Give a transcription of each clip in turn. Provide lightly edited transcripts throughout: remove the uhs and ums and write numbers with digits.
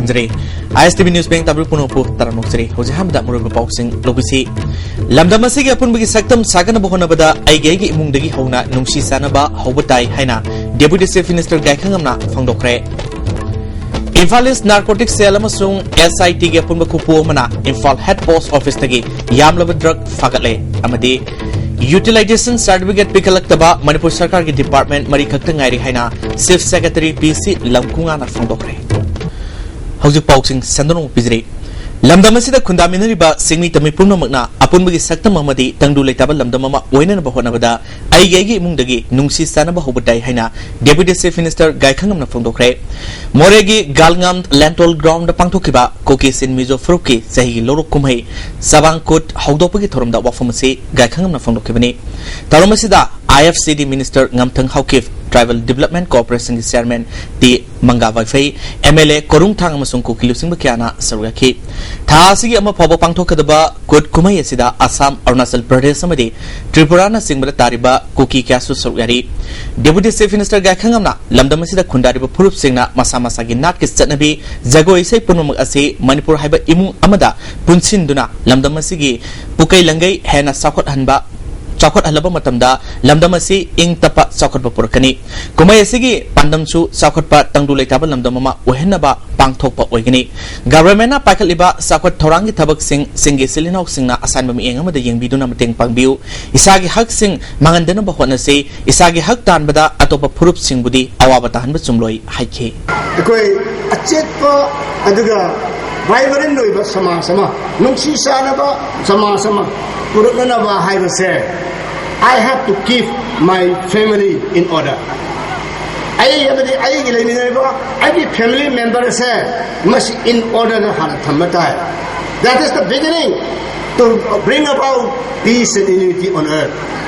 Tamjari, ISTV News Bank Tabu Punopu, Taranokri, Hojamda Murabu Boxing, Lobisi, Lamdamasi upon Bigi Saktam, Sagana Bohonabada, Aigagi Mundagi Hona, Numshi Sanaba, Hobatai, Haina, Deputy Safe Minister Gaikangamna, Fangdokre. Infalis Narcotics Selamasung, SIT Gapumbakupu Mana, Infal Head Post Office Tagi, Yamlava Drug Fagale, Amadi. Utilization Certificate Pikalaktaba, Manipur Sarkar Department, Marikaktangai Haina, Chief Secretary PC Lamkunga Fangdokre. How's boxing Sandono Pizri? Lamdamasida Kundaminariba, Singmi Tamipuna Magna, Apunbagi Sakta Mamadi, Tandu Letaba Lamdamama, Wayne Bahonavada, Aigagi Mundagi, Nungsi Sanaba Hobatai Haina, Deputy Safe Minister Gaikangam Fangdokre, Moregi, Galngam, Lantol Ground, the Pangtokiba, Kokis in Mizo Fruki, Sahi Loro Kumhe, Sabankut, Haudopagi Torum da Wafamasi, Gaikangam Fangdokibani, Taromasida, IFCD Minister Ngamtang Haukif, Tribal Development Corporation Chairman, the Manga Waifei, MLA Korung Tang Masung Kukilusing Bakiana, Saruyaki. Taasi ama Pabo Pangtokadaba, Good Kumayasida, Assam, Arunachal Pradesh Samadi, Tripurana Singbra Tariba, Kuki Kasu Saruyari. Deputy Safe Minister Gaikangamna, Lamdamasida Kundariba Purup Singna, Masamasagi Natkis Chanabi, Zago Isai Punum Ase, Manipur Haiba Imu Amada, Punsinduna, Lamdamasigi, Pukai Langai, Hena Sakot Hanba. Chakot Alaba Matamda, Lamdamasi, Ing Tapa, Sakot Purkani. Kumayasigi, Pandamsu, Sakot Pat, Tangduletaba Lamdamama, Uhenaba, Pangtopa Oigani. Governmenta Pakaliba, Sakot Torangi Tabak Sing, Singi Silino Singna, Asanbam Ingama, the Yang Biduna Mating Pangbiu, Isagi Hak Sing, Mangandana Bahonase, Isagi Hak Tanbada, Atopa Purup Sing Budi, Awabatan Sumloi, Haiki. The Koi, a chepa, Aduga. Vibrant Noiba Sama Sama, Nungsi Sanaba, Sama Sama, Purukanaba Haiba say, I have to keep my family in order. I every family member say, must in order that is the beginning to bring about peace and unity on earth.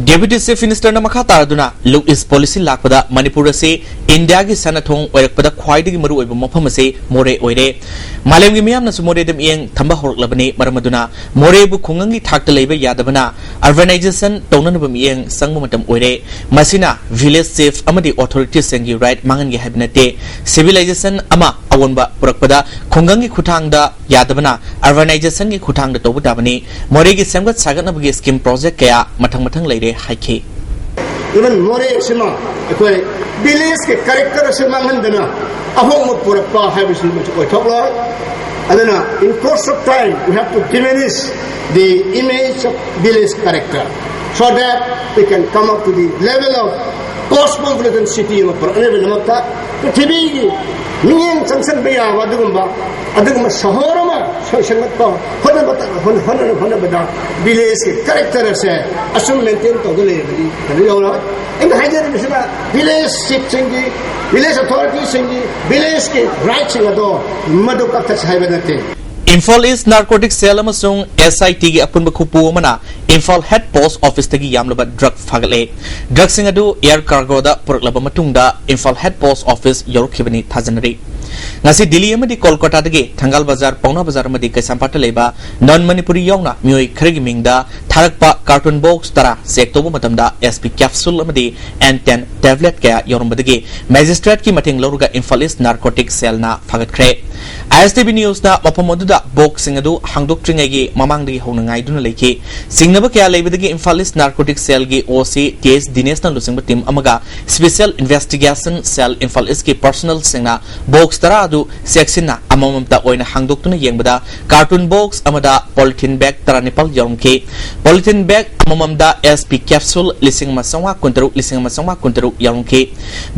Deputy Safe Minister Namakata Duna, look is policy Lakpada, Manipur say, India is Sanatong, or Pada Quaidi Maru, Mopamase, More Oide, Malamimiam Nasumore dem Yang, Tambahor Labane, Maramaduna, Morebu Kungangi Taktalebe Yadavana, Urbanization, Tonanabam Yang, Sangumatam Oide, Masina, Village Safe, Amadi authorities Sengi right, Mangangi Habinate, Civilization Ama, Awamba, Purakpada, Kungangi Kutanga, Yadavana, Urbanization Kutanga Tobutavani, Moregi Sangat Saganabagi Scheme Project Kaya, Matang Lady. Even more Sima, Billy's character Simangandana, Ahom Purapa Habis Adana, in course of time, we have to diminish the image of Billy's character so that we can come up to the level of cosmopolitan city of Puranamata, the Tibigi, Mian Sansan Baya, Wadumba, Aduma Sahorama, Soshamata, Honabada, Billy's character assume maintain to the level. In the Hajar village sitting, village authorities singing, village rights in the door, Madukatas Habanate. Infal is Narcotics Selamasung, SIT Apunbakupu Mana, Infal Head Post Office Tagi Yamlaba Drug Fagale. Drug Singadu, Air Cargo da, Purlabamatunda, Infal Head Post Office, Yorkibani, Tazanari. Nasi Dili Amadi Kolkata Dagi, Tangal Bazar, Pona Bazar Madi Kasampata Leba, Non Manipuri Yona, Mui Krigimingda, Tarakpa, Cartoon Box Tara, Sektobo Matamda, SP Capsule Amadi, and 10 Tablet Kaya Yorumbadagi, Magistrate Ki Mating Loruga Infalis Narcotics Selna Fagat Kre. ISTV News na Mapamoduda Boxing Adu, Hangdok Tringagi, Mamangdi Honangai Dunaleki, Singnaba Kaya Labidagi Infalis Narcotics Selgi OC, TS Dinestan Lusing Tim Amaga, Special Investigation Cell Infaliski Personal Singna, Box Taradu, Sexina, Amamta Oina Hangdok Tuna Yangbada, Cartoon Box Amada, Polythene Bag Taranipal Yonke, Polythene Bag Amamda SP Capsule, Lissing Masama Kuntaru, Lissing Masama Kuntaru Yonke,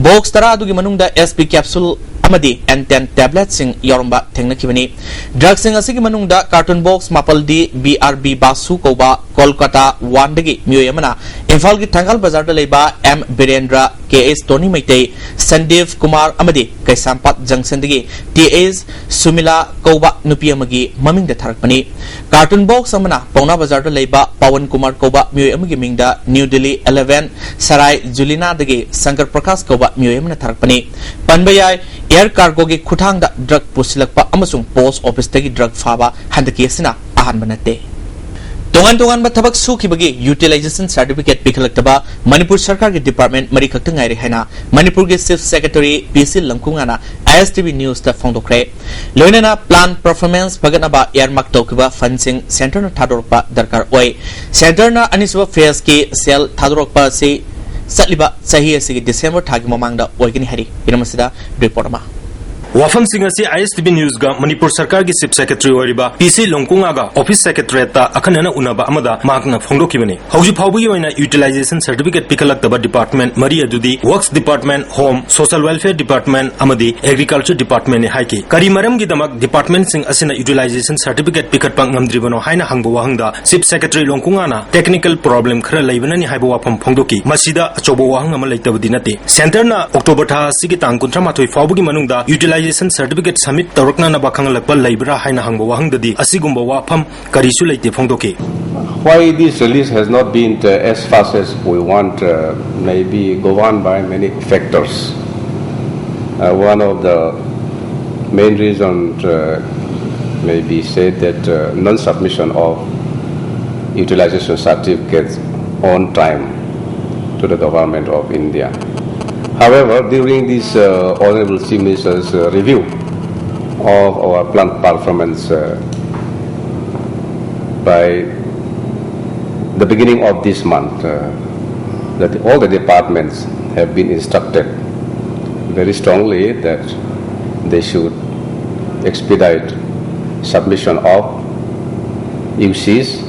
Box Taradu Gimanunda SP Capsule. Amadi and 10 tablets sing Yorumba Technikivani. Drugs sing Asiki Manunda, Cartoon Box, Mapaldi, BRB Basu Koba, Kolkata, Wandagi, Muyamana, Infalgi Tangal Bazar Leba, M. Birendra, KS Tony Maite, Sandev Kumar Amadi, Kaisampat Jangsandigi, TAs Sumila Koba Nupiamagi, Maming the Tarakmani. Cartoon Box Amana, Pona Bazar Leba, Pawan Kumar Koba, Muyamagi Mingda, New Delhi 11, Sarai Julina Dagi, Sankar Prakas Koba, Muyamana Tarakmani. Panbayai, Air Cargo gi Kutanga drug Pusilakpa Amasung Post Office Tagi drug Faba Handaki Sina Ahan Banate. Tongan tongan ba thabak sukibagi utilization certificate pikhalakaba Manipur Sarkar ge department mari khakta ngai re haina Manipur ge chief secretary PC Lamkungana ISTV news ta phongdokre loinana plan performance bagana ba earmark tokiba funding center na thadorpa darkar oi center na aniswa phase ke sel thadorpa se satliba sahi asigi December thagi mamangda oigini hari iramasida report ma Wafam Singasi ISTV News ga Manipur Sarkar gi Chief Secretary Oriba PC Longkunga ga Office Secretariat ta akhanana unaba amada makna phongdokibani hauji phawbi oina utilization certificate pikalak taba department mari adudi Works Department Home Social Welfare Department amadi Agriculture Department ne haiki kari maram gi damak department sing asina utilization certificate pikat pang ngamdribano haina hangbo wahangda Chief Secretary Longkunga na technical problem khara leibana ni haibo wafam phongdoki masida achobo wahang ama leitabdi nate center na October tha sigi tang 38 phawbi manungda utilization certificate submit tawrakna na bakang lakpa laibra haina hangbo wahangdadi asigumba wafam karisu leite phongdoki why this release has not been as fast as we want maybe governed by many factors one of the main reasons may be said that non-submission of utilization certificates on time to the government of India. However, during this Honorable Chief Minister's review of our plant performance by the beginning of this month, that all the departments have been instructed very strongly that they should expedite submission of UCs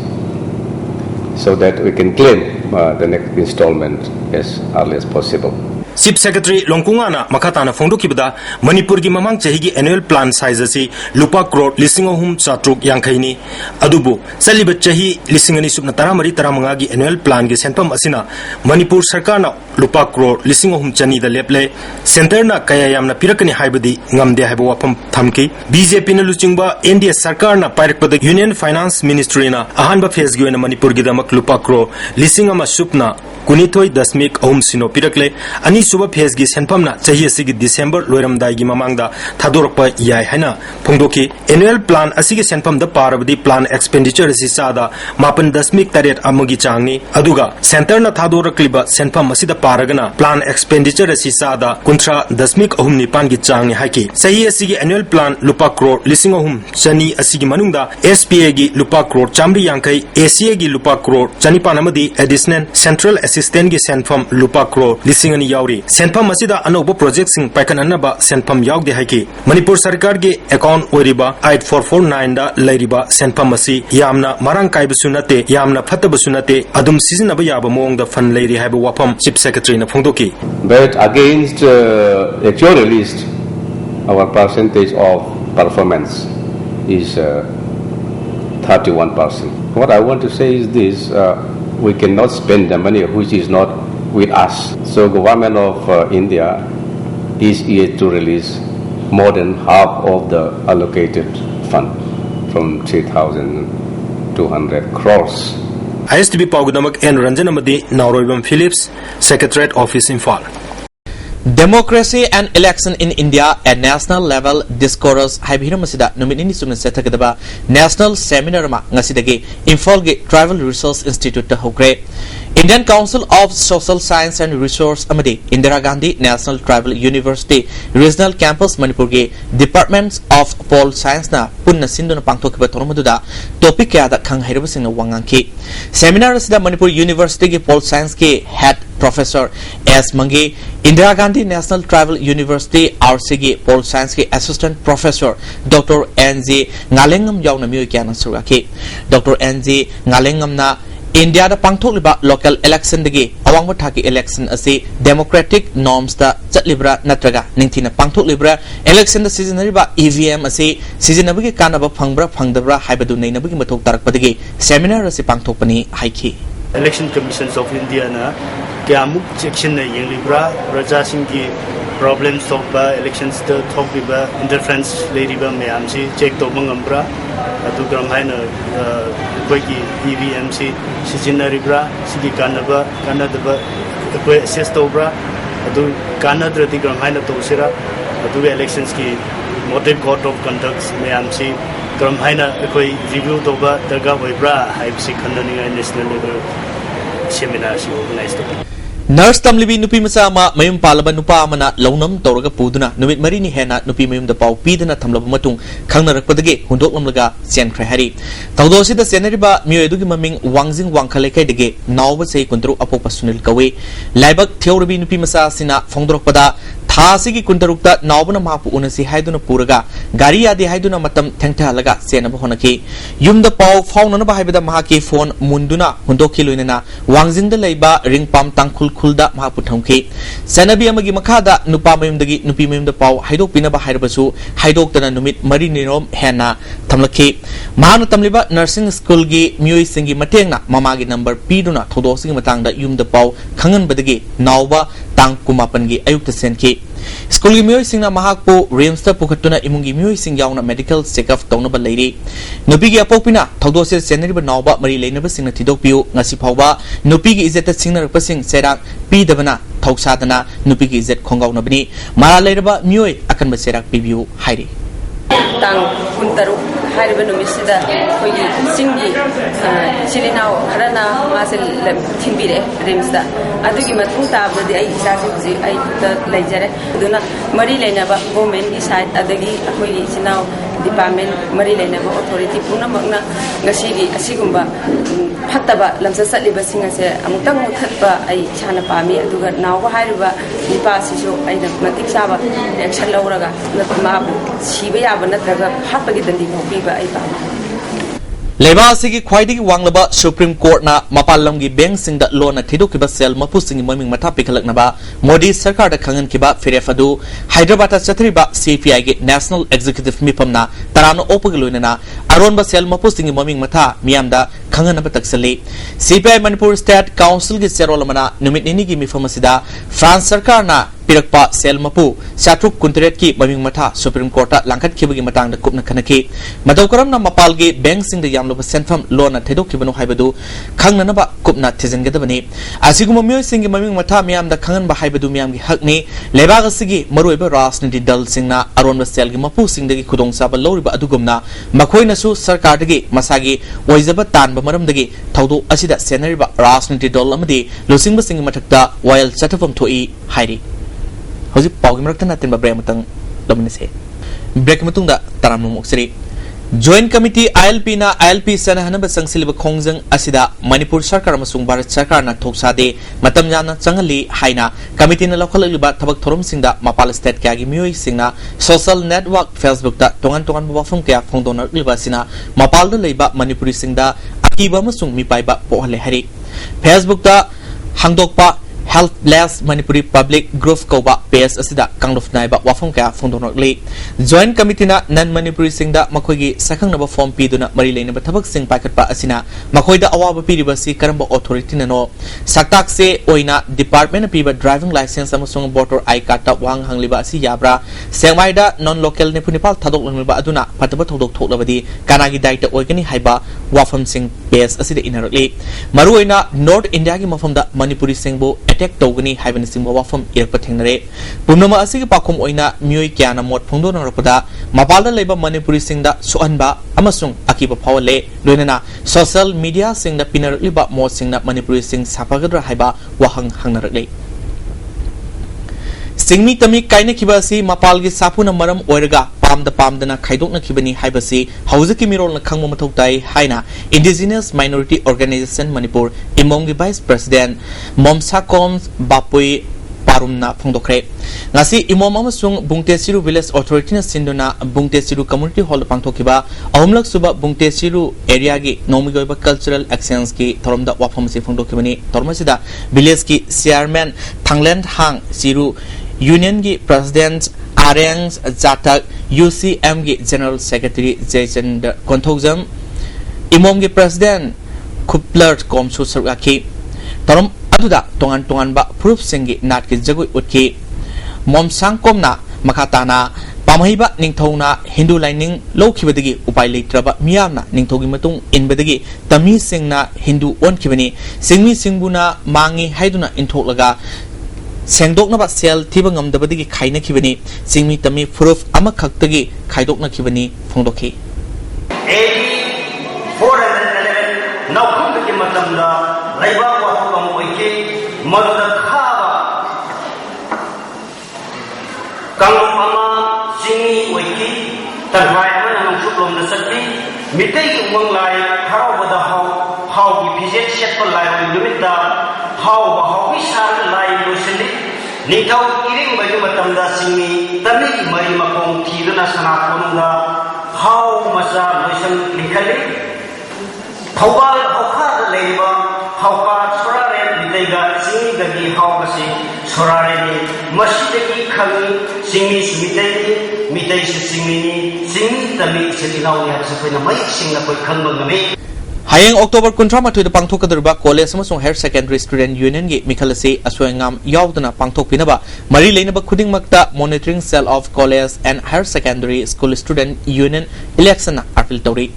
so that we can claim the next installment as early as possible. Chief Secretary Longkungana makatana phongdokibada Manipur gi mamang chahi gi annual plan size asi lupa crore lising ahum chatruk yangkhaini adubu saliba chahi lising ani subna taramari taramanga gi annual plan gi senpam asina Manipur sarkar na lupa crore lising ahum chani da leple center na kaya yamna pirakani haibadi ngamde haibo wapam thamki BJP na luchingba NDA sarkar na pairkpada Union Finance Ministry na ahanba phase gi na Manipur gi damak lupa crore lising ama subna kunithoi dasmik ahum sino pirakle ani suba phase gi senpam na chahi asigi December loiramdai gi mamangda thadorpa yai haina phongdoki annual plan asigi senpam da parabdi plan expenditure asi sada mapan dasmik taret amagi changni aduga center na thadorakliba senpam asida paragana plan expenditure asi sada kuntra dasmik ahum nipan gi changni haiki chahi asigi annual plan lupa crore lising ahum chani asigi manungda SPA gi lupa crore chamri yangkai ACA gi lupa crore chani panamadi additional central assistant gi senpam lupa crore lising ani yauri senpam asida anoba project sing paikan anaba senpam yaugde haiki Manipur Sarkar ge account oriba 8449 da lairiba senpam asi yamna marang kaibasu nate yamna phatabasu nate adum sizinaba yaba mong da fan lairi haiba wapam Chief Secretary na phongdoki but against actual list our percentage of performance is 31%. What I want to say is this we cannot spend the money which is not with us. So government of India is yet to release more than half of the allocated fund from 3,200 crores. ISTV Paugudamak and Ranjanamadi Nauroibam Phillips, Secretariat Office Infal. Democracy and election in India at national level discourse Hibiramasida nominini sumna setakadaba national seminar ma ngasidagi Imphal ge Tribal Resource Institute ta hokre Indian Council of Social Science and Resource amadi Indira Gandhi National Tribal University Regional Campus Manipur ge Departments of Pol Science na punna sinduna pangthokiba tormaduda topic ya da khang hairabasing wangangki seminar asida Manipur University ge Pol Science ke head Professor S. Mangi, Indira Gandhi National Tribal University RCG Pol Science ke Assistant Professor Dr. N.G. Ngalengam yauna miyo kya suraki Dr. N.G. Ngalengam na India da pangthokliba local election dagi awangwa thaki election asi democratic norms da chatlibra natraga ningthina pangthoklibra election da seasonariba EVM asi seasonabagi kanaba phangbra phangdabra haibadu neinabagi mathok tarakpadagi seminar asi pangthokpani haiki Election Commissions of India na kiamuk section na yung libra raja singh ki problems solve ba elections to talk ba interference lady ba mayam si check to mangambra atu gram hai na koi ki EVM si seasonary bra sigi kanaba kanadaba koi assess to bra atu kanadra ti gram hai na to sira atu elections ki motive code of conduct mayam si ꯀꯔꯝ ꯍꯥꯏꯅ ꯑꯩꯈꯣꯏ review ꯇꯧꯕ ꯗꯔꯀꯥꯔ ꯑꯣꯏꯕ꯭ꯔꯥ ꯍꯥꯏꯕꯁꯤ ꯈꯟꯅꯅꯤꯡꯉꯥꯏ national level ꯁꯦꯃꯤꯅꯥꯔꯁꯤ organise ꯇꯧꯕ Nurse tamlibi nupi macha ama mayum palaba nupa amana launam tawraga puduna numit marini hena nupi mayumda pau pidana thamlaba matung khangnarakpadagi hundoklamlaga chenkhre hari tawdosida senariba mioedugi maming wangjing wangkhalekai dege nawba sei kuntru apopa sunil kawe laibak theorabi nupi macha sina phongdorokpada थासिगी कुंतरुक्ता नावबना मापु उनसी हाइदुना पुरगा गारी यादे हाइदुना मतम थेंगथालगा सेनब होनकी युमदा पाव फाउनना बाहाइबदा महाकी phone मुंदुना हुंदोखी लोइनना वांगजिंगदा लैबा रिंगपाम तांखुल खुलदा महापु थंखी सेनबी अमगी मखादा नुपा मयुमदगी नुपी मयुमदा पाव हाइदोक पिनबा हाइरबसु हाइदोकतना नुमित मरी निरोम हेना थमलखी महान तमलिबा nursing school गी म्युई सिंगी मटेंगना ममागी number पीदुना थोदोसिगी मतंगदा युमदा पाव खंगनबदगी नावबा तांग कुमापनगी अयुक्त सेनकी school की म्योई सिंगना महाकपो रेम्सता पुखटुना इमुंगी म्योई सिंग यावना medical checkup तौनबा Larry नुपीगी अपोपिना थौदोसे सेनरिबा नावबा मरी लैनबा सिंगना थिदोकपियु ngasi phawba nupigi izeta singnarpa sing serang pidabana thausadana nupigi izet khongawnabani mara leiraba myoi akanba serak pibiu hairi tang kuntaru hairiba numisida khoigi singi chilinao harana masel thimbire remsda adugi matung tabdi ai isasi huji ai ta laijare duna mari leinaba government gi side adagi khoigi sinao department mari leinaba authority puna magna ngasigi asigumba phattaba lamsa satliba singase amutang muthatba ai chana pami aduga nawba hairiba nipa sisu ai na matik saba action lawraga mabu siba yaba natraga hapagi dandi piba ai pami लेबा सिगी ख्वाइदिगी वांगलबा supreme court ना मपालमगी bank सिंगदा loan ना थिदोकिबा cell मपु सिंगी ममिंग मथा पिखलकनबा मोदी सरकार दा खंगन किबा फिरेफदु Hyderabad चथरिबा CPI गे national executive मिफमना तरानो ओपग लोइनना अरोनबा cell मपु सिंगी ममिंग मथा मियामदा खंगनबा तक्सले CPI Manipur state council गे सेरोलमना नुमित निनी गी मिफमसिदा France सरकार ना पिरकपा सेल मपु साथुक कुंतरेट की ममिंग मथा सुप्रीम कोर्ट लांखत खिबगी मतंग दा कुपना खनकी मदौकरमना मपाल गे बैंक सिंग दा यामलबा सेनफम लोन ना थेदोकिबनो हाइबदु खंगनबा कुपना थिजनगदबनी आसिगुम म्योय सिंग गी ममिंग मथा मियाम दा खंगनबा हाइबदु मियाम गी हकनी लेबाग सिगी मरुइबा राजनीति दल सिंगना अरोनबा सेल गी मपु सिंग दगी खुदोंसाबा लौरिबा अदुगुमना मखोइनसु सरकार दगी मसागी ओइजबा तानबा मरमदगी थौदो असिदा सेनरिबा राजनीति दल अमदी लुसिंगबा सिंग मथक्ता वायल चथफम थोई हाइरी हौजी पाउगी मरक्तना तिनबा ब्रेक मतंग लमनिसे ब्रेक मतुंगदा तराम नमुक्सरी जॉइंट कमिटी आईएलपी ना आईएलपी सनहनब संगसिलिब खोंजंग असिदा मणिपुर सरकार अमसुंग भारत सरकार ना थोकसादे मतम याना चंगली हाइना कमिटी ना लखललिबा थबक theorem सिंगदा मपाल state क्यागी म्योई सिंगना social network Facebook दा तोंगन तोंगन बफम क्या फोंदोनर लिबा सिना मपाल दा लेबा मणिपुरी सिंगदा अकीबा अमसुंग मिपाइबा पोहले हरि फेसबुक दा हंगदोकपा हेल्पलेस मणिपुरी पब्लिक ग्रुप कौबा पेज असिदा कांगलुफ नाइबा वाफम क्या फोंदोनरली जॉइंट कमिटी ना नन मणिपुरी सिंगदा मखोगी सखंगनबा फॉर्म पीदुना मरी लेनबा थबक सिंग पाइखटपा असिना मखोइदा अवाबा पीरिबसी करंबा अथॉरिटी ननो सक्ताक से ओइना डिपार्टमेंट पीबा ड्राइविंग लाइसेंस अमसुंग वोटर आई कार्ड ता वांग हंगलिबा असि याब्रा सेंगमाइदा नॉन लोकल नेपुनिपाल थादोक लंगलिबा अदुना फतबा थोदोक थोकलबदी कानागी दाइटा ओइगनी हाइबा वाफम सिंग पेज असिदा इनरली मरु ओइना नॉर्थ इंडिया की मफमदा मणिपुरी सिंगबो अटैक तौगनी हाइबन सिंगबो वाफम इरप थेंगनरे पुनम असिगे पाखम ओइना म्योई क्याना मोट फोंदोनरपदा मपालदा लेबा मणिपुरी सिंगदा सुअनबा अमसुंग अकीबा फावले लोइनना सोशल मीडिया सिंगदा पिनरलिबा मोट सिंगना मणिपुरी सिंग साफागद्रा हाइबा वाहंग हंगनरले सिंगमी तमी काइने खिबासी मपालगी साफुना मरम ओइरगा पामदना खाइदोकना खिबनी हाइबसी हौजकी मिरोलना खंगम मथौ ताई हाइना इंडिजिनियस माइनॉरिटी ऑर्गेनाइजेशन मणिपुर इमोंगी वाइस प्रेसिडेंट मोमसाकोम बापुई पारुमना फोंदोखरे ngasi imom amasung bungtesiru village authority na sinduna bungtesiru community hall pangthokiba ahumlak suba bungtesiru area gi nomigoiba cultural exchange ki thoromda wafam se phongdokibani tormasida village ki chairman thangland hang siru union gi president areng jatak ucm gi general secretary jaychand konthojam imom gi president khuplar komsu sargaki torom aduda tongan tongan ba proof singi nat ki jagoi utki मोमसांग कोमना मखाताना पामहिबा निंगथौना हिंदू लाइनिंग लौखिबदगी उपाय लेत्रबा मियामना निंगथौगी मतुंग इनबदगी तमी सिंगना हिंदू ओनखिबनी सिंगमी सिंगबुना मांगी हाइदुना इंथोकलगा सेंगदोकनबा सेल थिबा ngamdabadagi खाइनखिबनी सिंगमी तमी proof अमखक्तगी खाइदोकनखिबनी फोंदोखि matamda laiba wa thukam oike madda khaba kangum ama sini oike tanhai amana nangsuklom na sakti mitai umang lai harau bada hau ki pizet set pa lai lumita hau ba hau isar lai losili nitau iring baju matamda sini tami mari makong thirana sana konga hau masa losan likhali thawal hokha leiba hauka sorare lidaiga singi gagi haukasi sorare ni masidagi khali singi mitai singi tami selinau ya sepoina mai singna koi khangba ngami Hayang October kuntra matui da pangthok kadurba college amasung higher secondary student union gi mikhalase aswangam yaudana pangthok pinaba mari leinaba khuding makta monitoring cell of college and higher secondary school student union election appeal tori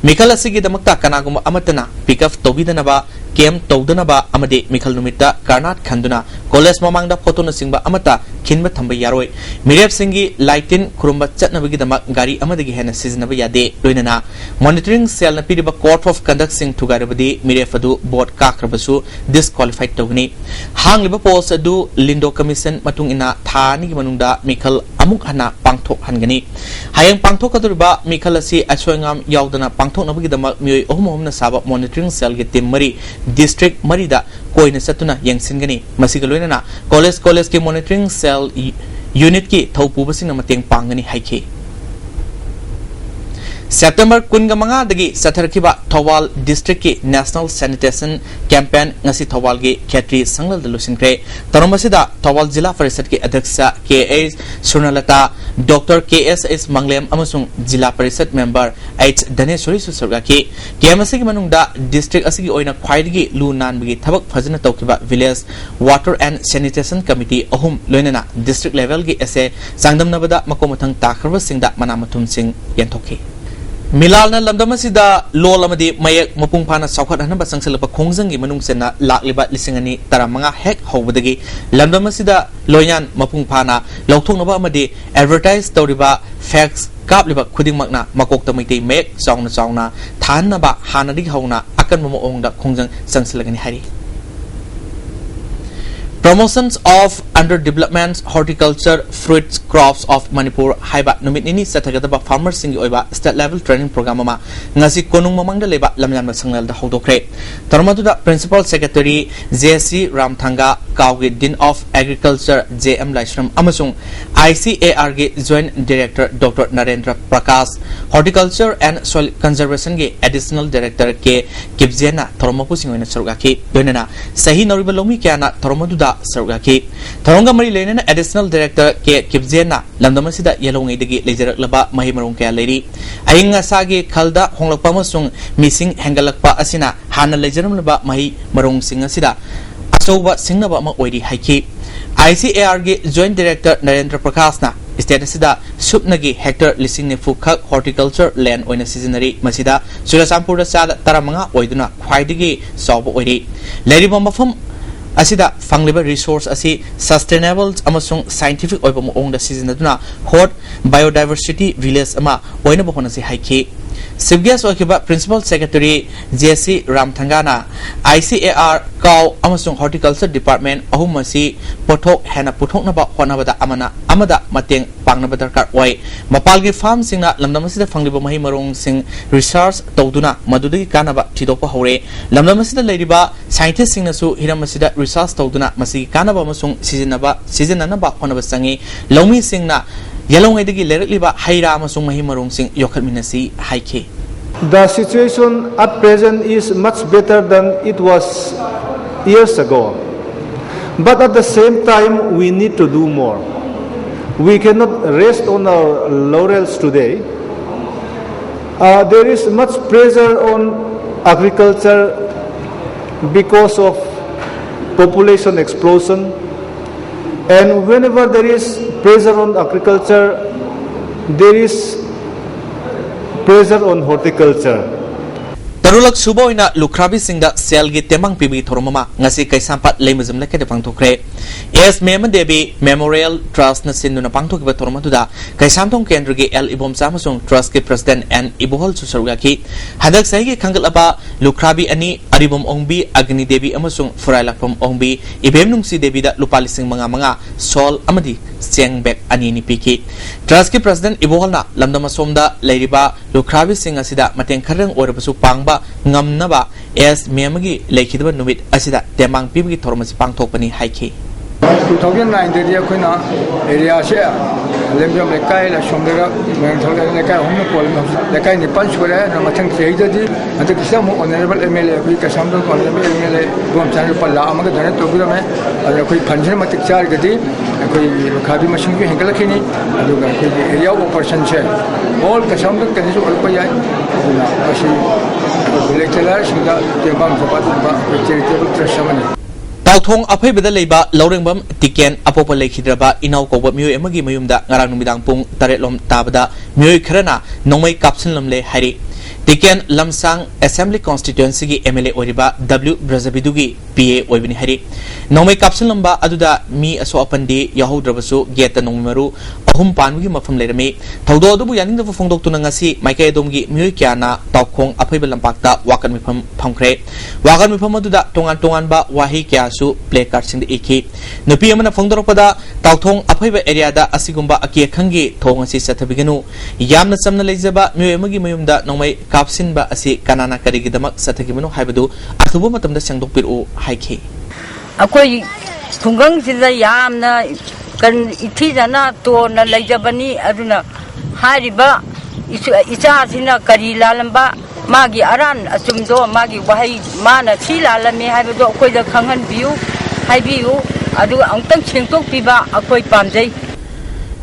mikhalase gi damakta kanagum amatana pick up tobidanaba kem tawdanaba amade mikhal numita karnat khanduna college mamangda photo na singba amata khinba thamba yaroi mirep singi lightin kurumba chatnabagi damak gari amadagi hena siznaba yade loinana monitoring cell na piriba court of conduct sing thugarabadi mirep adu board kakrabasu disqualified tawni hangliba post adu lindo commission matung ina thani gi manungda mikhal amuk hana pangthok hangani hayang pangthok kadurba mikhal asi aswangam yaudana pangthok nabagi damak mioi ohum na saba monitoring cell ge team mari district marida koina satuna yangsingani masigaloina college ke monitoring cell unit ki thopu basing mateng pangani haike September kunga manga dagi satharkiba Thawal district ki national sanitation campaign ngasi Thawal gi khetri sanglal dalusinkre taromasida Thawal jila parishad ki adhyaksha KS Sunalata Dr KSS Manglem amasung jila parishad member H Daneshwari susurga ki KMC ki manungda district asigi oina khwaidagi lu nan bigi thabak phajana tawkiba village water and sanitation committee ahum loinana district level gi ase sangdam nabada makomathang takrba singda manamathum sing yenthoki Milalna lamdamasida lolamadi mayak mapung phana saukhat hanaba sangsalapa khongjang gi manung sena lakliba lisingani taramanga hek hobadagi lamdamasida loyan mapung phana lauthoknaba amadi advertise tawriba facts kapliba khudingmakna makokta maitei mek chauna thanaba hanadi hauna akan momo ongda khongjang sangsalagani hari Promotions of underdevelopment horticulture fruits crops of Manipur haiba numit nini sathagadaba farmers singi oiba state level training program ama ngasi konung mamangda leba lamyamna sangnal da hodokre tarmaduda principal secretary JC Ramthanga Kawgi Din of Agriculture JM Laishram amasung ICAR ge joint director Dr Narendra Prakash horticulture and soil conservation ge additional director ke Kibjena Thormapu singoina sarugaki donena sahi noriba lomi kyana Thormaduda sarugaki Thoronga mari lena additional director ke Kibjena lamdamasida yelongai dagi lejarak mahi marung kya leri ainga sage khalda honglakpa amasung missing hengalakpa asina hana lejaram laba mahi marung singa sida asoba singnaba ama oiri haiki ICAR ge joint director Narendra Prakash na status da subnagi hectare lising ne fukhak horticulture land oina seasonary masida Surasampur da sada taramanga oiduna khwaidigi sawba oiri leriba mafam asida fangliba resource asi sustainable amasung scientific oiba mo ong da seasonaduna hot biodiversity village ama oina bohona si haiki Sibgas Okiba Principal Secretary JC Ramthangana ICAR Kaw amasung Horticulture Department ahumasi pothok hena puthok naba honabada amada mateng pangnaba darkar oi mapalgi farm singna lamdamasida fangliba mahi marong sing research tawduna madudagi kanaba thidopa hore lamdamasida leiriba scientist singna su hiramasida research tawduna masi kanaba amasung seasonaba honaba sangi lomi singna yalongaidagi lerakliba haira amasung mahi marong sing yokhatminasi haike The situation at present is much better than it was years ago. But at the same time, we need to do more. We cannot rest on our laurels today. There is much pressure on agriculture because of population explosion. And whenever there is pressure on agriculture, there is pressure on horticulture. Tarulak Suboina Lukrabi Singa Selgi Temang Pibi Tormama, Nasi Kaisampat Lemazum Leke de Pantokre. As Mema Debi Memorial Trust Nasinduna Pantok Tormatuda, Kaisamtong Kendrigi El Ibom Samasung Trust President and Ibohol Susarugaki, Hadak Saigi Kangalaba, Lukrabi Ani, Aribum Ongbi, Agni Debi Amasung, Furailapum Ongbi, Ibemnung Si Debi da Lupalising Manga, Sol Amadi, Siang Bek Anini Piki. Trust President Iboholna, Lamdamasomda, Ladiba, Lukrabi Singa Sida, Mateng Karang or Pang. Ngamnaba as Miamagi Lake Numit Asida Demang Pibi Tormas Pangtopani Haiki. 2009 area kuna area share lemjam lekai la shomdera menthol lekai homno kolmo lekai ni panch kore na mathang sei jadi ante kisam honorable MLA bi kasamdo honorable MLA bom channel palla amaga dane to bira me ala koi function matik char gadi koi khabi machine bi hengala khini aduga koi area operation che all kasamdo kani so olpa yai na ashi lecturer singa tembang sapatu ba charitable trust samani Tauthong Apai Bedaleba, Laurenbam, Tiken, Apopa Lake Hidraba, Inau Koba Mu Emagi Mayumda, Naranumidang Pung, Taretlom Tabada, Mu Krana, Nomai Capsun Lamle Hari. Tiken Lamsang Assembly Constituency MLA Oriba, W. Brazabidugi, PA Oibini Hari. Nomai Capsun Lamba Aduda, Mi Aso Apandi, Yahoo Drabasu, Geta Nomaru, Ahum Panwi Mafam Lerame, Taudo Dubu Yaning the Fondok Tunangasi, Mike Domgi, Muikiana, Taukong Apai Belampakta, Wakan Mipam Pamkre, Wakan Mipamaduda, Tongan Ba, Wahi Kiasu, play cards in the Eki. No Piamana Fondopada, Tautong Apaiba area da Asigumba Akia Kangi, Tongasi Satabiganu, Yamna Samna Lezaba, Muemagi Muyumda, Nomai Kapsin ba Asi Kanana Karigidamak Satakimano Habadu, Atubumatam the Sangdopiru Haiki. Akoi Tungang Sida Yamna Kan Itizana to na Lajabani Aduna Hariba Isasina Karilalamba. Magi aran asumdo magi wahai mana sila lami haibado akoi da khangan biu haibiu adu angtang chingtok piba akoi pamjai.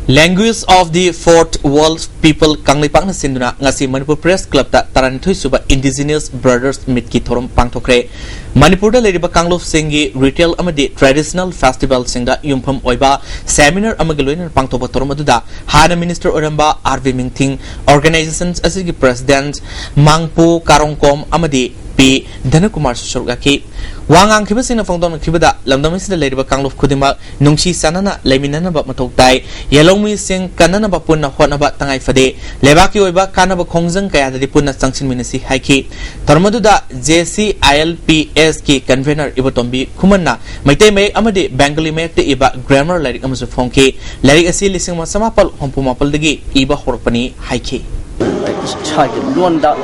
Language of the Fourth World People Kanglipang na Sinduna ngasi Manipur Press Club ta Taranithoy suba Indigenous Brothers Meet ki thorom pangthokre. Manipur da leriba Kanglof Singi Retail amadi Traditional Festival singda yumpham oiba seminar amagaloin pangthoba thorom aduda Hana Minister Oramba RV Mingthing Organizations asigi President Mangpu Karongkom amadi P. Dhanakumar Susurgaki. Wangang Kibasina Fondon Kibada, Lamdamis the Lady Bakanglof Kudima, Nungshi Sanana, Leminana Batmatok Yellow Sing Kanana Bapuna Honaba Tangai Fade, Levaki Oba Kanaba Kongzang Kaya the Puna Sanction Minisi Haiki, Tormaduda, JCILPS ki convener Ibotombi, Kumana, Maiteme Amadi, Bangali Mek the Iba, Grammar Lyric Amazufonki, Lyric Asi Lissing Samapal, Hompumapal Digi, Iba Horpani, Haiki. Luanda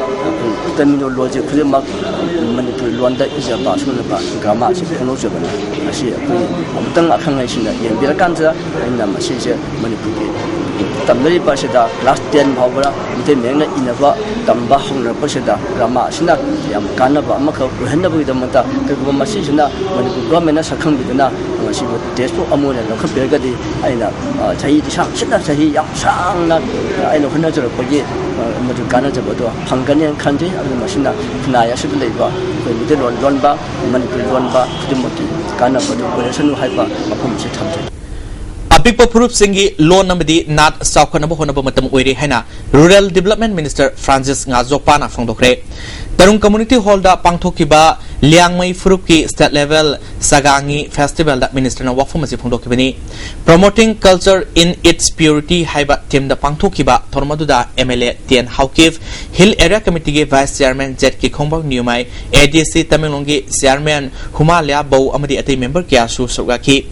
terminologi kelima Manipur Luanda ija bahasa lepas grammar sih penuh jawaban masih aku tengah akan ngai sini yang biarkan saja ini masih je Manipur tambah bahasa dah kelas 10 bahwa itu mengenai inava tambah hongna bahasa dah grammar sini yang karena bah maka hendak begitu mata kerana masih sini Manipur government sakang begitu na masih despo amun yang kau biarkan di aina cahaya di sang sini cahaya yang sang na aina hendak jadi pergi macam karena jabatu pangkanian kanji ada masih na naya sudah leba begitu lon ba Manipur lon ba itu mungkin karena pada berasal haiba apa mesti tamai. Apikpa Purup Singi Law Namadi Nat Saukanabo Honaba Matam Oiri Hena Rural Development Minister Francis Ngazopana Fondokre Tarung Community Hall da Pangtokiba Liangmai Furuki State Level Sagangi Festival da Minister na Wafumasi Fondokibani Promoting Culture in its Purity Haiba Tim da Pangtokiba Tormaduda MLA Tien Haukif Hill Area Committee Vice Chairman Jetki Khombang Nyumai ADC Tamilongi Chairman Humalia Bau Amadi Ati Member Kiasu Sogaki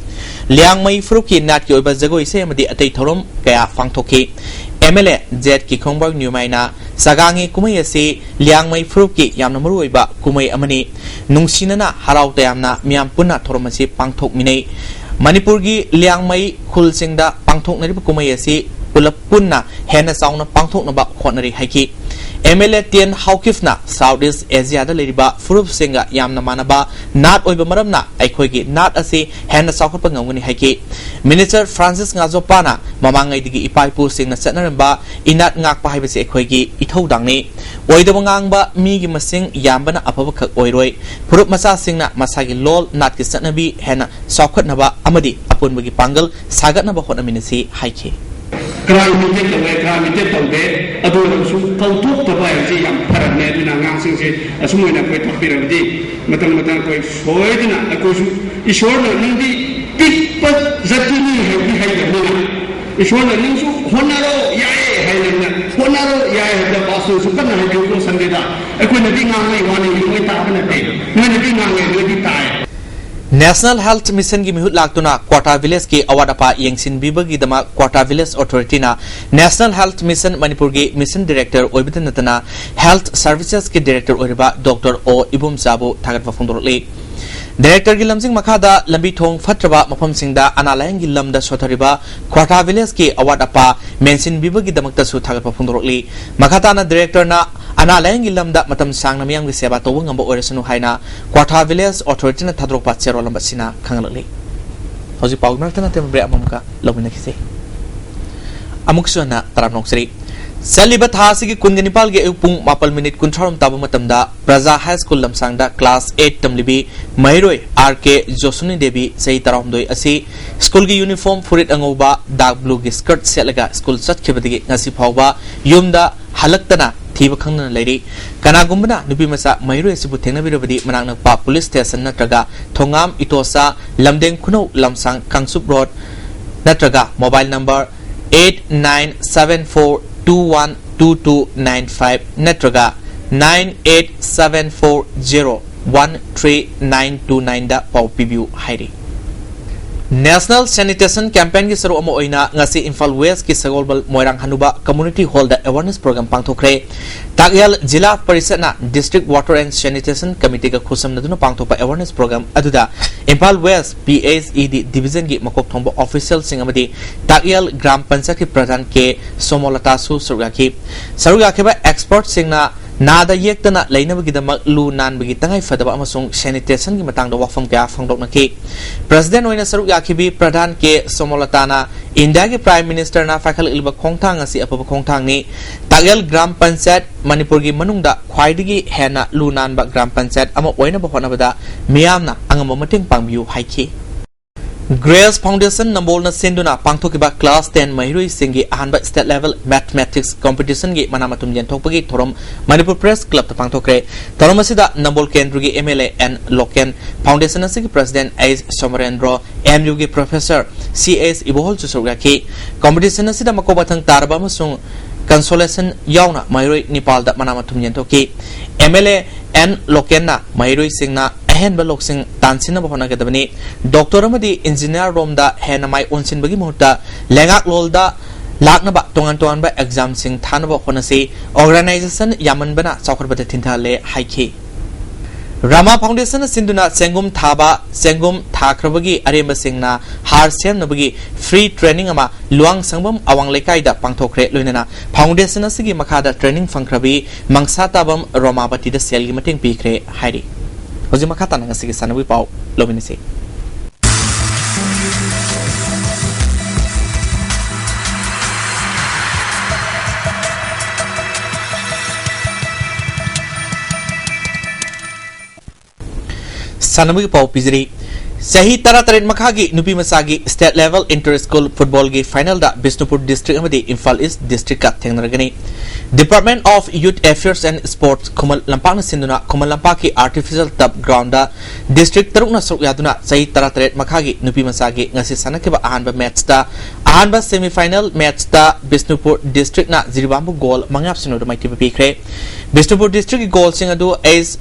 Liangmai Furuki Nat ki oiba jago ise amadi atai thorom kaya pangthoki MLA Z ki Khongbang Nyumaina Sagangi kumai ase Liangmai Furuki yamna maru oiba kumai amani nungsinana harau tayamna miam punna thorom ase pangthok minei Manipur gi Liangmai khulsingda pangthok nari kumai ase pulap punna hena sauna pangthok na ba khonari haiki MLA Tien Haukifna Southeast Asia da leriba Furup Singa Yamna Manaba Nat Oiba Maramna Aikoigi Nat Asi Hena Saukot Panganguni Haiki Minister Francis Ngazopana Mamangai Digi Ipaipu Singna Setnaramba Inat Ngak Pahibasi Aikoigi Ithau Dangni Oida Mangangba Migi Masing Yambana Apabakak Oiroi Furup Masa Singna Masagi Lol Nat Ki Setnabi Hena Saukot Naba Amadi Apun Bagi Pangal Sagat Naba Hona Minisi Haiki ꯈꯔ imitate ꯇꯧꯋꯦ ꯈꯔ imitate ꯇꯧꯗꯦ ꯑꯗꯨ ꯑꯣꯏꯔꯒꯁꯨ ꯇꯧꯊꯣꯛꯇꯕ ꯍꯥꯏꯕꯁꯤ ꯌꯥꯝ ꯐꯔꯛꯅꯦ ꯑꯗꯨꯅ ꯑꯉꯥꯡꯁꯤꯡꯁꯦ ꯑꯁꯨꯝ ꯑꯣꯏꯅ ꯑꯩꯈꯣꯏ ꯇꯥꯛꯄꯤꯔꯕꯗꯤ ꯃꯇꯝ ꯑꯩꯈꯣꯏ ꯁꯣꯏꯗꯅ ꯑꯩꯈꯣꯏꯁꯨ ꯏꯁꯣꯔꯅ ꯅꯪꯗꯤ ꯄꯤꯛꯄ ꯖꯥꯇꯤꯅꯤ ꯍꯥꯏꯕꯗꯤ ꯍꯩꯇꯕꯅꯤꯅ ꯏꯁꯣꯔꯅ ꯅꯪꯁꯨ ꯍꯣꯠꯅꯔꯣ ꯌꯥꯏ ꯍꯥꯏꯅ ꯍꯣꯠꯅꯔꯣ ꯌꯥꯏ ꯍꯥꯏꯕꯗ ꯄꯥꯁꯇꯔꯁꯨ ꯀꯟꯅ ꯍꯥꯏꯕꯤꯌꯨꯀꯣ ꯁꯟꯗꯦꯗ ꯑꯩꯈꯣꯏꯅꯗꯤ ꯉꯥꯡꯉꯩ ꯋꯥꯅꯤ ꯃꯣꯏ ꯇꯥꯕ ꯅꯠꯇꯦ ꯅꯣꯏꯅꯗꯤ ꯉꯥꯡꯉꯩ ꯅꯣꯏꯗꯤ ꯇꯥꯏ National Health Mission की मिहुत लाक्तुना क्वार्टर विलेज की अवादपा यंगसिन बिबगी दमा क्वार्टर विलेज अथॉरिटी ना National Health Mission मणिपुर की मिशन डायरेक्टर ओइबदन नतना हेल्थ सर्विसेज के डायरेक्टर ओइबा डॉक्टर ओ इबुम साबु थागत फंगदोरले डायरेक्टर की लमसिंग मखादा लंबी थोंग फत्रबा मफम सिंगदा अनालायंग की लमदा सोथरिबा क्वार्टर विलेज की अवादपा मेंसिन बिबगी दमकता सु थागत फंगदोरले मखाताना डायरेक्टर ना अनालायंग की लमदा मतम सांगना मियाम की सेवा तोबंग ngamba oiresanu haina quarter village authority ना थाद्रोपा चेरो लंबा सिना खंगलले हौजी पाउ मरतना ते ब्रे अममका लबना खिसे अमुकसुना तरम नोक्सरी सलिबा थासिगी कुंगनिपाल गे पुंग मापल मिनिट कुंथारम ताबु मतमदा प्रजा हाई स्कूल लमसांगदा क्लास 8 तमलिबी मैरोय आरके जोसुनी देवी सही तरामदोय असि स्कूल की यूनिफॉर्म फुरिट अंगोबा डार्क ब्लू की स्कर्ट सेलगा स्कूल चटखिबदगी ngasi phawba yumda halaktana thiba khangna leiri kanagumbana nupi masa मैरोय सिबु थेंगनबिरबदी मनांगना पा पुलिस स्टेशन नत्रगा थोंगाम इतोसा लमदेंग खुनौ लमसांग कांगसुप रोड नत्रगा मोबाइल नंबर 8974212295 नत्रगा 9874013929 दा पाउ पिबिउ हाइरी National Sanitation Campaign की सरो अमो ओइना ngasi Imphal West की सगोलबल मोइरांग हनुबा Community Hall दा awareness program पांगथोखरे तागियल जिला परिषद ना District Water and Sanitation Committee का खुसम नदुना पांगथोपा awareness program अदुदा Imphal West PHED Division की मकोक थोंबो official सिंग अमदी तागियल ग्राम पंचायत की प्रधान के सोमोलता सु सरुगाकी बा expert सिंग ना नादा येक्तना लैनबगिदमक लू नानबगी तंगाई फदबा अमसुंग सैनिटेशन की मतंग वाफम क्या फंगदोकनकी प्रेसिडेंट ओइना सरुक याखिबी प्रधान के सोमोलताना इंडिया के प्राइम मिनिस्टर ना फाखल इलबा खोंगथांग असि अपब खोंगथांगनी तागेल ग्राम पंचायत मणिपुर की मनुंगदा ख्वाइदगी हेना लू नानबा ग्राम पंचायत अमा ओइना बहोनबदा मियामना अंगम मतेंग पांगबियु हाइखि Grace Foundation Nambolna Senduna Pangthokiba Class 10 Mahirui Singi Ahanba State Level Mathematics Competition gi Manamatum Yentokpagi Thorom Manipur Press Club to Pangthokre Thorom asida Nambol Kendrugi MLA and Loken Foundation asigi President A. Somarendra MU gi Professor C.S. Ibohol Chusurgaki Competition asida Makobatang Taraba Masung Consolation Yauna Mahirui Nepal da Manamatum Yentoki MLA and Lokena Mahirui Singna अहन बलोक्सिंग तानसिन बहना गदबनी doctor अमदी engineer रोमदा हेनमाई ओनसिन बगी मुहूर्ता लेंगाक लोलदा लाकनबा तोंगान तोंगानबा exam सिंग थानबा होनसी organisation यामनबना चौखरबते थिंथाले हाइखी Rama Foundation Sinduna Sengum Thaba Sengum Thakrabagi Aremba Singna Har Sem Nabagi Free Training Ama Luang Sangbam Awang Lekai da Pangthokre Lunena Foundation Sigi Makada Training Fangkrabi Mangsatabam Romabati da Selgi Mating Pikre Hairi Hoji makata nang sige sanawi pau lominisi sanawi pau pizri सही तरह तरह मखागी नुपी मसागी state level inter school football की final दा Bishnupur district अमदी Imphal east district का थेंगनरगनी department of youth affairs and sports Khuman Lampak सिंधुना कुमल लंपाक की आर्टिफिशियल टफ ग्राउंड दा डिस्ट्रिक्ट तरुकना सरुक यादुना सही तरह तरह मखागी नुपी मसागी ngasi sanakeba ahanba match da ahanba semi-final match da Bishnupur district ना जिरिबामबु गोल मंगाप सिनो माइटी पिखरे बिष्णुपुर डिस्ट्रिक्ट की गोल सिंग अदु एस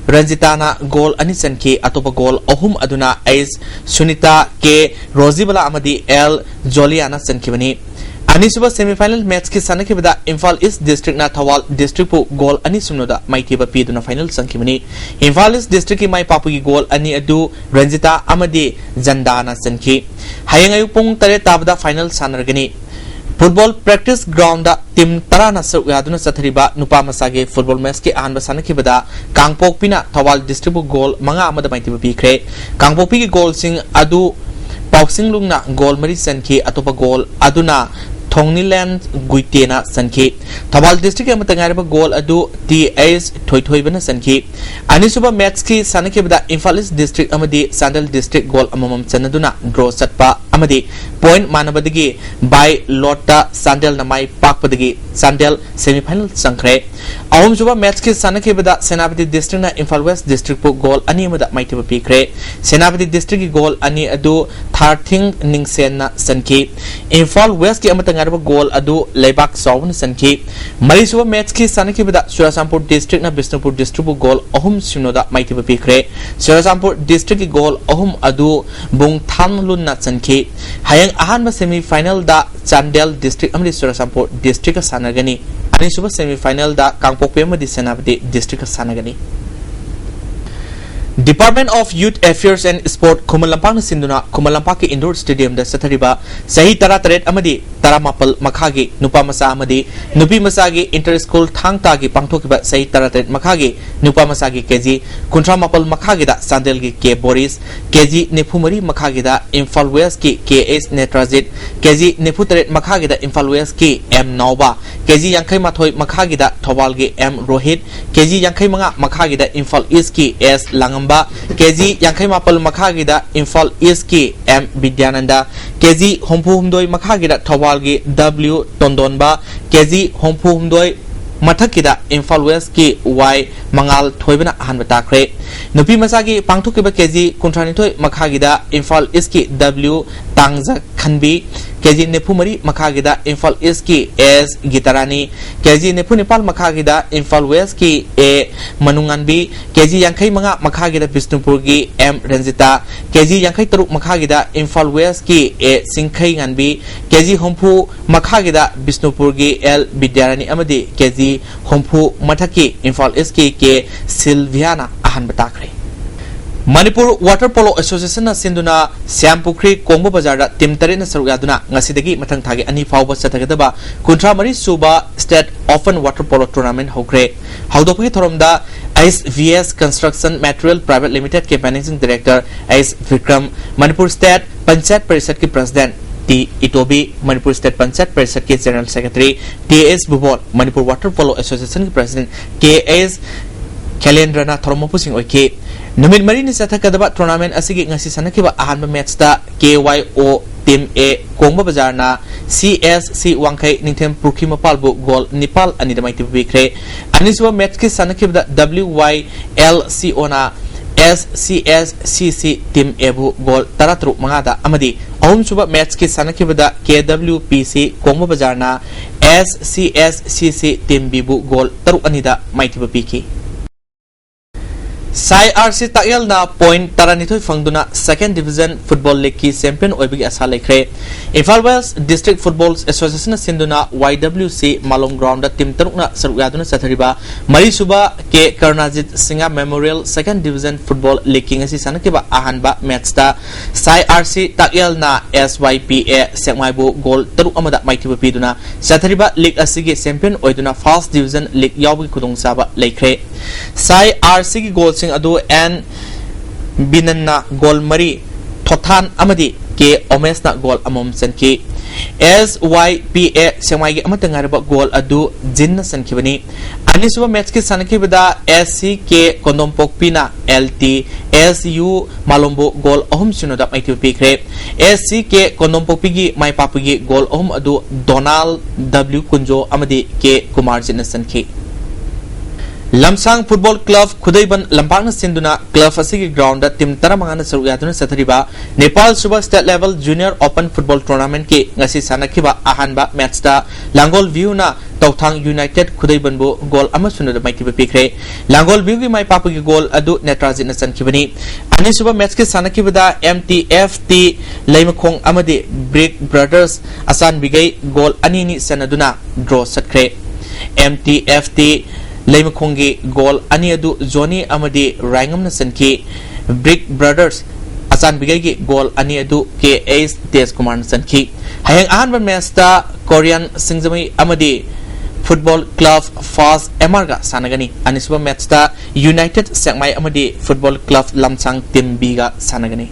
रंजिताना गोल अनि सनकी अतोप गोल अहुम अदुना एस सुनीता के रोजीबला अमदी एल जोलियाना सनकीबनी अनिसुबा सेमीफाइनल मैच की सनकीबदा इम्फाल ईस्ट डिस्ट्रिक्ट ना थवाल डिस्ट्रिक्ट पु गोल अनि सुनोदा माइटीबा पीदुना फाइनल संकीबनी इम्फाल ईस्ट डिस्ट्रिक्ट की माइ पापु की गोल अनि अदु रंजिता अमदी जंदाना सनकी हयंग अयु पुंग तरे ताबदा फाइनल सानरगनी फुटबॉल प्रैक्टिस ग्राउंड टीम तराना सरुक यादुना सथरिबा नुपा मसागे फुटबॉल मैच के आनबा सानकीबदा कांगपोकपिना थवाल डिस्ट्रिक्ट गोल मंगा अमदा माइटीबा पीखरे कांगपोकपी की गोल सिंग अदु पाउसिंग लुंगना गोल मरी सनकी अतोपा गोल अदुना Thongniland Guitena Sanki Tabal district Amatangaraba goal adu TS Toitoibana Sanki Anisuba Metski Sanakibda Infalis district Amadi Sandal district goal Amam Sanaduna draw Satpa Amadi point Manabadigi by Lotta Sandal Namai Pakpadigi Sandal semi-final Sankre Awam Juba Metski Sanakibda Senapati district na Infal West district goal Animada Maitiba Pikre Senapati district goal Ani adu Tharting Ningsena Sanki Infal West ki Amatangaraba goal adu Lebak Sawan Sanki Marisuba Metski Sanakibda Surasampur district na Bisnupur district goal Ohum Sinoda Maitiba Pikre Surasampur district goal Ohum adu Bung Thamlun na Sanki Hayang Ahan semi-final da Chandel district amadi Surasampur district Sanagani Anisuba semi-final da Kangpokpe amadi Senapati district Sanagani Department of Youth Affairs and Sport Kumalampang Sinduna Kumalampaki Indoor Stadium da Sathariba Sahi Tarat Amadi Taramapal Makagi Nupa Masa Amadi Nupi Masagi Inter School Thang Tagi Pangtokiba Sahi Tarat Makagi Nupa Masagi Keji Kuntramapal Makagi da Sandelgi K Boris Keji Nepumari Makagi da Infal West ki KS Netrazit Keji Neputaret Makagi da Infal West ki M Nauba Keji Yankai Mathoi Makagi da Thawalgi M Rohit Keji Yankai Manga Makagi da Infal East ki S Langam KG Yankai Mapal Makagida Infal East ki M Vidyananda KG Hompu Humdoi Makagida Tawalgi W Tondonba KG Hompu Humdoi Mathakida Infal West ki Y Mangal Thoibana Ahanba Takre Nupi Masagi Pangtukiba KG Kuntranitoi Makagida Infal East ki W Tangza Khanbi KG Nepumari Makagida Infal East ki S Gitarani KG Nepunipal Makagida Infal West ki A Manunganbi KG Yankai Manga Makagida Bisnupurgi M Renzita KG Yankai Taruk Makagida Infal West ki A Singkai Nganbi KG Hompu Makagida Bisnupurgi L Bidyarani Amadi KG Hompu Mathaki Infal East ki K Silviana Ahan Batakre Manipur Water Polo Association na Sinduna Siampukri Kongbo Bazar da Tim Tare na Saruyaduna Ngasidagi Matang Thagi Ani Fauba Satagadaba Kuntra Mari Suba State Open Water Polo Tournament Hokre Haudopi Thoromda ISVS Construction Material Private Limited ke Managing Director IS Vikram Manipur State Panchayat Parishad ke President T. Itobi Manipur State Panchayat Parishad ke General Secretary T.S. Bubol Manipur Water Polo Association ke President K.S. Kalendrana Thormopusing Oike Numit Marini Satakadaba Tournament Asigi Ngasi Sanakiba Ahanba Match da KYO Team A Kongba Bazarna CSC Wangkai Ningtem Purkima Palbu Gol Nepal Anidamaiti Bikre Aniswa Match ki Sanakib da WYLCO na SCSCC Team Ebu Gol Taratru Mangada Amadi Ahum Suba Match ki Sanakib da KWPC Kongba Bazarna SCSCC Team Bibu Gol Taru Anida Maiti Biki Sai RC Takyal na point taranitoy fangduna second division football league ki champion oibigi asa lekre Infal West District Football Association sinduna YWC Malong ground da team tarukna saruyaduna sathariba Mari Suba ke Karnajit Singa Memorial second division football league ki ngasi sanakiba ahanba match da Sai RC Takyal na SYPA sekmaibu goal taruk amada maitiba piduna sathariba league asigi champion oiduna first division league yawgi kudung saba lekre Sai RC ki goal adu N Binanna Gol Mari Thotan Amadi ke Omes na Gol Amom Sanki SYPA Semai Amatangaraba Gol adu Jin Sankibani Anisuba match ki Sanakibada SC Kondompok Pina LT SU Malombo Gol Ohum Sinoda Maiti Pikre SC Kondompok Pigi Mai Papigi Gol Ohum adu Donald W Kunjo Amadi ke Kumar Jin Sanki Lamsang Football Club Khudaiban Lampang Sinduna Club Asigi Ground da Tim Taramangana Saruyaduna Sathariba Nepal Super State Level Junior Open Football Tournament ki ngasi sanakiba ahanba match da Langol View na Tauthang United Khudaiban bu goal amasuna da maiti pikre Langol View ki mai papa ki goal adu Netrajit na sankibani ani suba match ki sanakiba da MTFT Laimakong amadi Brick Brothers Asan Bigai goal anini sanaduna draw satkre MTFT Laimakongi goal aniadu Johnny Amadi Rangam na sanki Brick Brothers Asan Bigay goal aniadu ke Ace Des Kumar na sanki hayang ahan match da Korean Singzami Amadi Football Club Fast Emarga sanagani anisba match da United Sekmai Amadi Football Club Lamsang Team Biga sanagani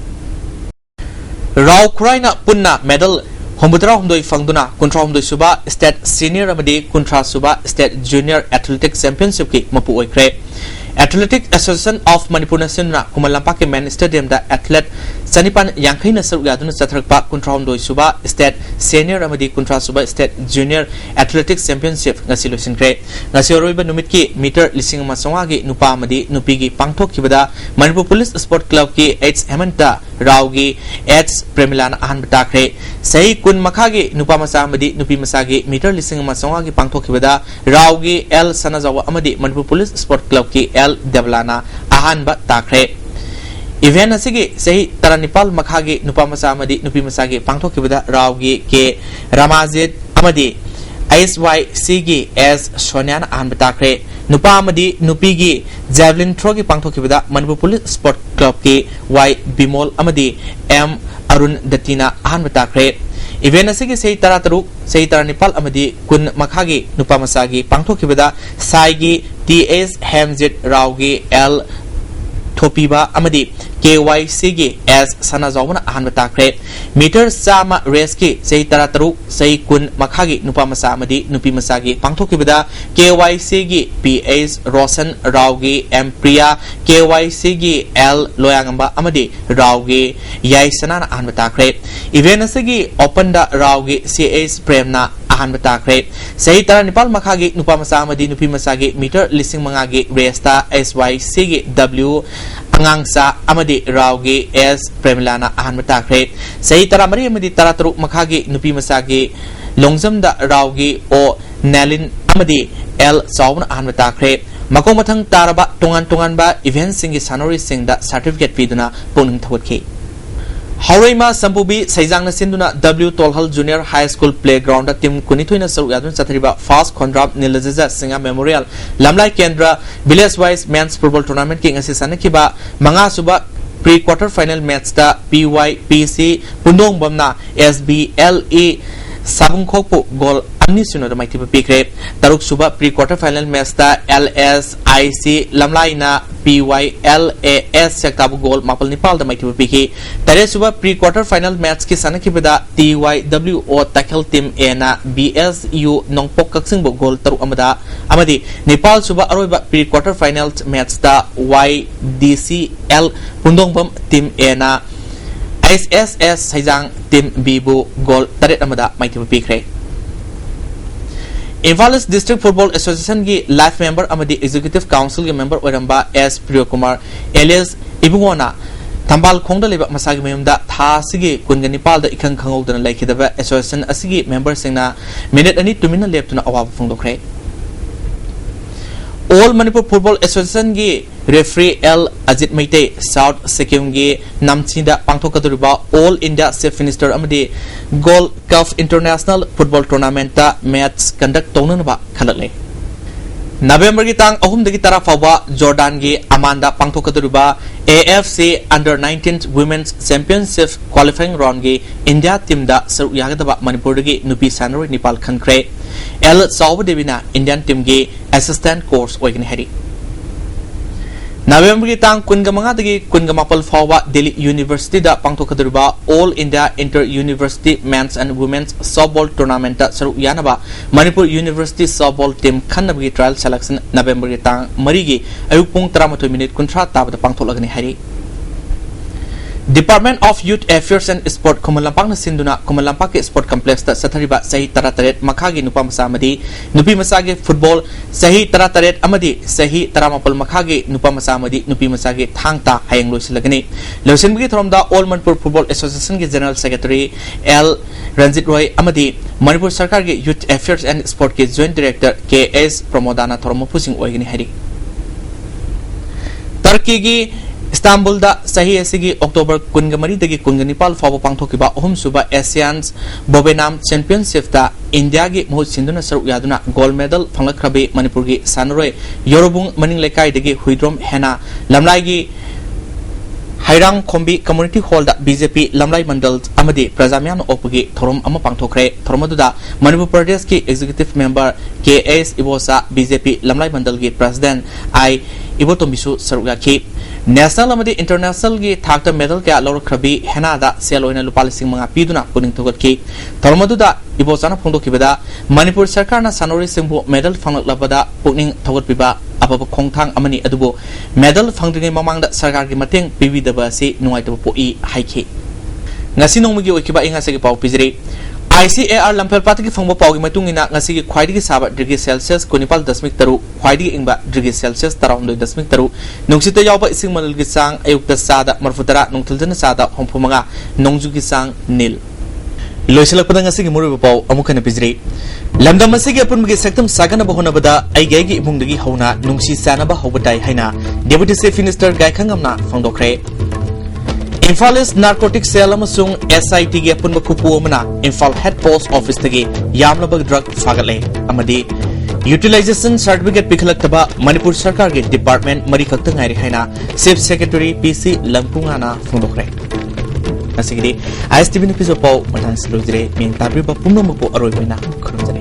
Rao Kuraina Punna medal Hombutara Homdoi Fangduna, Kuntra Homdoi Suba, State Senior Amadi, Kuntra Suba, State Junior Athletics Championship ki Mapu Oikre. Athletic Association of Manipur Nasional Kumalampak Men Stadium da Athlete Sanipan Yankai na Saruyadun Satrakpa Kuntra Homdoi Suba, State Senior Amadi Kuntra Suba, State Junior Athletics Championship ngasilusin kre. Ngasioroiba numit ki meter lising masawagi nupa amadi nupigi pangthok kibada Manipur Police Sport Club ki H Hemanta Raugi H Premilana ahan batakre. Sahi kun makagi nupa masa amadi nupi masagi meter lising masawagi pangthok kibada Raugi L Sanazawa amadi Manipur Police Sport Club ki L Devlana ahan batakre. Event asigi sahi taranipal makagi nupa masa amadi nupi masagi pangthok kibada Raugi ke Ramazid amadi ISYC gi S Shonyana ahan batakre. Nupa amadi nupi gi javelin throw gi pangthok kibada Manipur Police Sport Club ki Y Bimol amadi M Arun Datina ahan batakre. Event asigi sahi tarataru sahi taranipal amadi kun makagi nupa masagi pangthok kibada Sai gi TS Hamzit Raugi L Thopiba amadi KYC gi S Sanazawana ahan batakre. Meter sama race ki sahi tarataru sahi kun makagi nupa masa amadi nupi masagi pangthok kibada KYC gi PS Rosan Raugi M Priya KYC gi L Loyangamba amadi Raugi Yai Sanana ahan batakre. Event asigi open da Raugi CS Premna ahan batakre. Sahi taranipal makagi nupa masa amadi nupi masagi meter lising mangagi race ta SYC gi W Angangsa amadi Raugi S Premilana ahan batakre. Sahi taramari amadi taratru makagi nupi masagi longzam da Raugi O Nalin amadi L Sawan ahan batakre. Makong matang taraba tungan ba event singi sanori sing da certificate piduna punung thawatke. Haurima Sampubi Saizang na sinduna W Tolhal Junior High School Playground da team kunithoy na saruyadun sathariba Fast Kondrap Nilajaja Singa Memorial Lamlai Kendra Village Wise Men's Football Tournament ki ngasi sanakiba manga suba pre-quarter final match da PYPC Pundong Bomna SBLE Sabungkhokpu goal Ani Suno da Maitiba Pikre Taruk Suba pre-quarter final match da LSIC Lamlai na PYLAS Sektabu goal Mapal Nepal da Maitiba Piki Tare Suba pre-quarter final match ki sanakibada TYWO Tackle Team A na BSU Nongpok Kaksingbo goal Taru Amada Amadi Nepal Suba Aroiba pre-quarter final match da YDCL Pundongbom Team A na SSS Saizang Team Bibu goal Taret Amada Maitiba Pikre. Invalis District Football Association ki life member amadi Executive Council ki member oiramba S Priyakumar alias Ibungona Tambal Khongda leba masagi mayumda tha sigi kunganipal da ikhang khangawdana laikidaba association asigi member singna minute ani tumina leptuna awab phongdokre. All Manipur Football Association ki referee L Ajit Maite South Sikkim ki namchinda pangthokaduriba All India Chief Minister amadi Gold Cup International Football Tournament ta match conduct tonanaba khalale. November ki tang ahum dagi tara fawa Jordan ki Amanda pangthokaduriba AFC Under 19 Women's Championship qualifying round ki India team da saru yagadaba Manipur ki nupi sanori Nepal khankre. L Sawa Devina Indian team ki assistant coach oigni hari. November ki tang kungamanga dagi kungamapal fawa Delhi University da pangthokaduriba All India Inter University Men's and Women's Softball Tournament da saru yanaba Manipur University Softball team khannabi trial selection November ki tang marigi ayuk pung 13 minute kuntra tabada pangtholagni hari. Department of Youth Affairs and Sport Kumalampang na sinduna Kumalampang ke Sport Complex ta sathariba sahi tarataret makhagi nupa masamadi nupi masagi football sahi tarataret amadi sahi taramapal makhagi nupa masamadi nupi masagi thangta hayang loisilagani loisinbagi thromda All Manipur Football Association ke General Secretary L Ranjit Roy amadi Manipur Sarkar ke Youth Affairs and Sport ke Joint Director KS Pramodana thromo pusing oigini hari. Turkey ki Istanbul da sahi asigi October kungamari dagi kunganipal fawa pangthokiba ahum suba Asians Bobenam Championship da India gi mohut sinduna saru yaduna gold medal phanglakrabe Manipur gi sanroi Yorobung maning lekai dagi huidrom hena lamlai gi Hairang Khombi Community Hall da BJP Lamlai Mandal amadi Prajamyan Opagi Thorom ama pangthokre thoromaduda Manipur Pradesh ki Executive Member KS Ibosa BJP Lamlai Mandal gi President I Ibotombisu saruga ki national amadi international gi thakta medal kya lor khrabi henada seloina lupa lising mga piduna puning thogat ki tormaduda ibosana phongdo kibada manipur sarkar na sanori singbu medal fanglak labada puning thogat piba ababa khongthang amani adubo medal fangdringai mamangda sarkar gi mateng pibidaba si nuai to poi haikhe ngasi nongmigi okiba inga segi pau pizri ICAR lampel pati ki fangbo pau gi matungina ngasi gi khwaidi gi saba degree celsius kunipal dasmik taru khwaidi gi ingba degree celsius tarawndoi dasmik taru nungsita yawba ising malil gi sang ayukta sada marfutara nungthuljana sada homphumanga nongju gi sang nil loisalak padang ngasi gi muru pau amukana pizri lamdam asigi apun gi sektam sagana bahona bada aigai gi imung dagi hauna nungsi sana ba hobadai haina deputy chief minister gaikhangamna fangdokre Imphal East Narcotic Cell amasung SIT gi apun bakupu amana Imphal Head Post Office tagi yamlaba drug fagale amadi utilization certificate pikhlaktaba Manipur Sarkar gi department mari khakta ngairi haina Chief Secretary PC Lampungana fungdokre asigidi ISTV ni piso pau matang silujre min tabri ba pumno mako aroi baina khurumjare